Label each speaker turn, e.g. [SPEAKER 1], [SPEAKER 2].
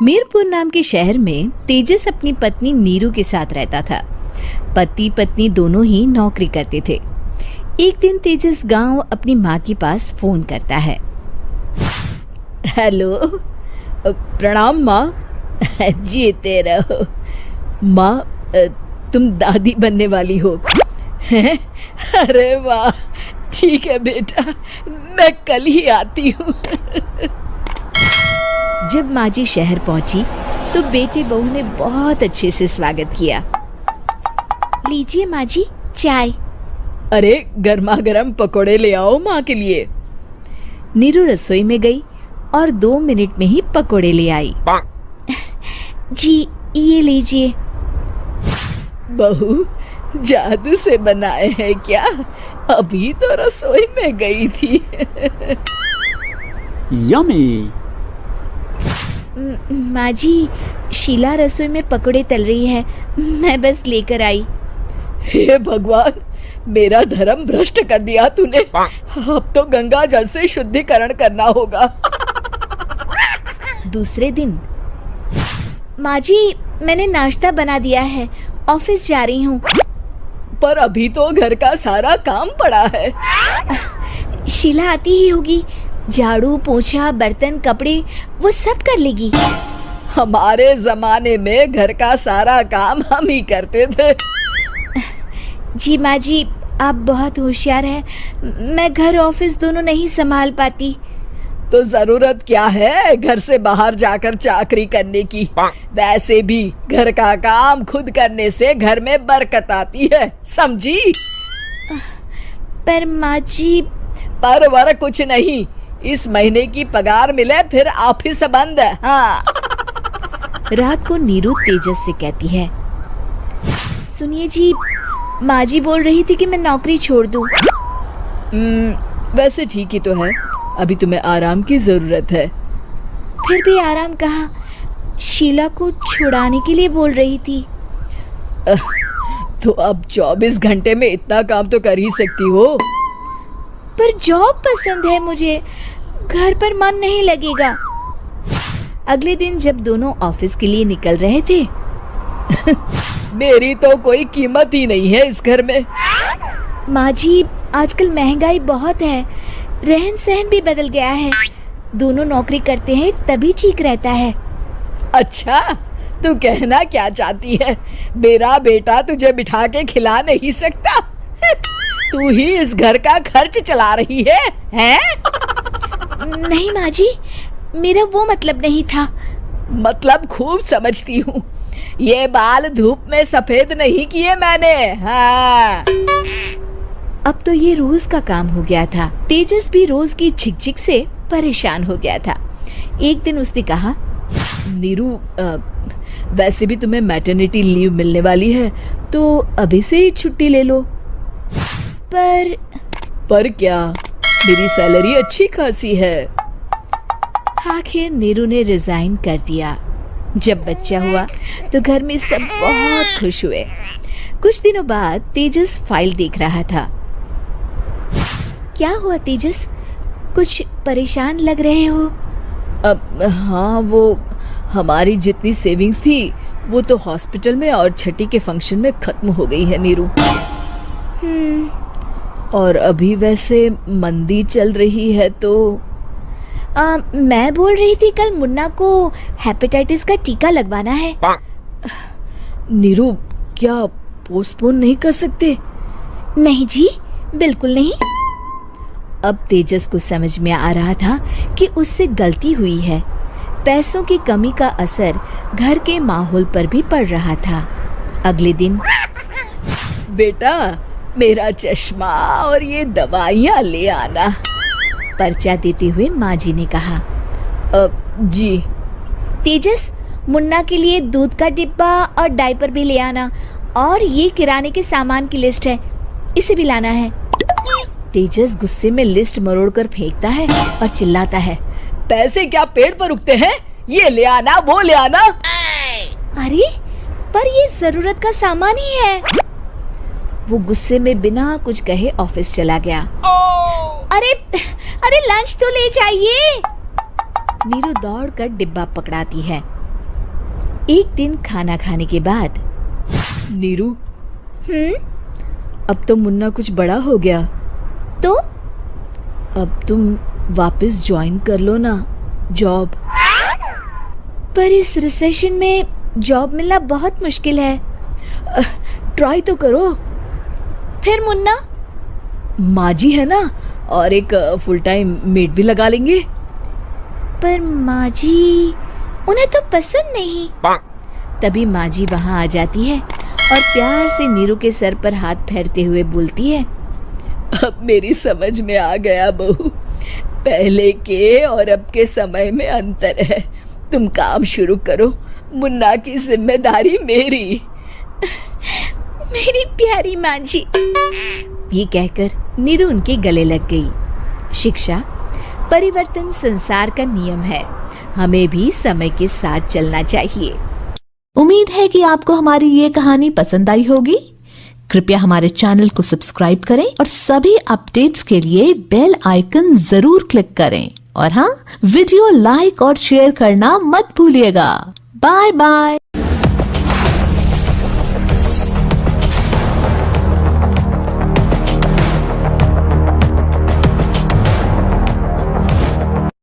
[SPEAKER 1] मीरपुर नाम के शहर में तेजस अपनी पत्नी नीरू के साथ रहता था। पति पत्नी दोनों ही नौकरी करते थे। एक दिन तेजस गांव अपनी माँ के पास फोन करता है। हेलो, प्रणाम माँ। जीते रहो माँ, तुम दादी बनने वाली हो। अरे वाह, ठीक है बेटा, मैं कल ही आती हूँ। जब माँ जी शहर पहुंची तो बेटे बहू ने बहुत अच्छे से स्वागत किया। लीजिए माँ जी चाय। अरे गर्मा गर्म पकोड़े ले आओ माँ के लिए। नीरू रसोई में गई और 2 मिनट में ही पकोड़े ले आई। जी ये लीजिए। बहू जादू से बनाए हैं क्या? अभी तो रसोई में गई थी।
[SPEAKER 2] यम्मी।
[SPEAKER 1] माँ जी, शीला रसोई में पकोड़े तल रही है, मैं बस लेकर आई। हे भगवान, मेरा धर्म भ्रष्ट कर दिया तूने। अब तो गंगा जल से शुद्धिकरण करना होगा। दूसरे दिन, माँ जी मैंने नाश्ता बना दिया है, ऑफिस जा रही हूँ। पर अभी तो घर का सारा काम पड़ा है। शीला आती ही होगी, झाड़ू पोछा बर्तन कपड़े वो सब कर लेगी। हमारे जमाने में घर का सारा काम हम ही करते थे। जी माँ जी, आप बहुत होशियार हैं, मैं घर ऑफिस दोनों नहीं संभाल पाती। तो जरूरत क्या है घर से बाहर जाकर चाकरी करने की? वैसे भी घर का काम खुद करने से घर में बरकत आती है, समझी? पर माँ जी। पर वर कुछ नहीं, इस महीने की पगार मिले फिर ऑफिस बंद है। हाँ। रात को नीरू तेजस से कहती है, सुनिए जी, माँ जी बोल रही थी कि मैं नौकरी छोड़ दूं। वैसे ठीक ही तो है, अभी तुम्हें आराम की जरूरत है। फिर भी आराम कहाँ, शीला को छुड़ाने के लिए बोल रही थी। तो अब 24 घंटे में इतना काम तो कर ही सकती हो। पर जॉब पसंद है मुझे, घर पर मन नहीं लगेगा। अगले दिन जब दोनों ऑफिस के लिए निकल रहे थे, मेरी तो कोई कीमत ही नहीं है इस घर में। माँ जी, आजकल महंगाई बहुत है, रहन सहन भी बदल गया है, दोनों नौकरी करते हैं तभी ठीक रहता है। अच्छा, तू कहना क्या चाहती है? मेरा बेटा तुझे बिठा के खिला नहीं सकता? तू ही इस घर का खर्च चला रही है, हैं? नहीं माँ जी, मेरा वो मतलब नहीं था। मतलब खूब समझती हूँ, ये बाल धूप में सफेद नहीं किए मैंने। हाँ। अब तो ये रोज का काम हो गया था। तेजस भी रोज की झिकझिक से परेशान हो गया था। एक दिन उसने कहा, नीरू, वैसे भी तुम्हें मैटरनिटी लीव मिलने वाली है, तो अभी से ही छुट्टी ले लो। पर क्या, मेरी सैलरी अच्छी खासी है। आखिर नीरू ने रिजाइन कर दिया। जब बच्चा हुआ तो घर में सब बहुत खुश हुए। कुछ दिनों बाद तेजस फाइल देख रहा था। क्या हुआ तेजस, कुछ परेशान लग रहे हो? हाँ, वो हमारी जितनी सेविंग्स थी वो तो हॉस्पिटल में और छठी के फंक्शन में खत्म हो गई है नीरू। और अभी वैसे मंदी चल रही है तो मैं बोल रही थी कल मुन्ना को हेपेटाइटिस का टीका लगवाना है। नीरू, क्या पोस्टपोन नहीं कर सकते? नहीं जी, बिल्कुल नहीं। अब तेजस को समझ में आ रहा था कि उससे गलती हुई है। पैसों की कमी का असर घर के माहौल पर भी पड़ रहा था। अगले दिन, बेटा मेरा चश्मा और ये दवाइयाँ ले आना, पर्चा देते हुए माँ जी ने कहा। जी। तेजस, मुन्ना के लिए दूध का डिब्बा और डायपर भी ले आना, और ये किराने के सामान की लिस्ट है, इसे भी लाना है। तेजस गुस्से में लिस्ट मरोड़कर फेंकता है और चिल्लाता है, पैसे क्या पेड़ पर उगते हैं? ये ले आना, वो ले आना। अरे पर ये जरूरत का सामान ही है। वो गुस्से में बिना कुछ कहे ऑफिस चला गया। अरे अरे लंच तो ले जाइए। नीरू दौड़कर डिब्बा पकड़ाती है। एक दिन खाना खाने के बाद, नीरू, अब तो मुन्ना कुछ बड़ा हो गया, तो अब तुम वापस ज्वाइन कर लो ना जॉब। पर इस रिसेशन में जॉब मिलना बहुत मुश्किल है। ट्राई तो करो। फिर मुन्ना, माँ जी है ना, और एक फुल टाइम मेड भी लगा लेंगे। पर माँ जी, उन्हें तो पसंद नहीं। तभी माँ जी वहाँ आ जाती है और प्यार से नीरू के सर पर हाथ फेरते हुए बोलती है, अब मेरी समझ में आ गया बहू, पहले के और अब के समय में अंतर है। तुम काम शुरू करो, मुन्ना की जिम्मेदारी मेरी। मेरी प्यारी माँ जी। ये कहकर नीरू उनके गले लग गई। शिक्षा, परिवर्तन संसार का नियम है, हमें भी समय के साथ चलना चाहिए।
[SPEAKER 2] उम्मीद है कि आपको हमारी ये कहानी पसंद आई होगी। कृपया हमारे चैनल को सब्सक्राइब करें और सभी अपडेट्स के लिए बेल आइकन जरूर क्लिक करें। और हाँ, वीडियो लाइक और शेयर करना मत भूलिएगा। Bye bye.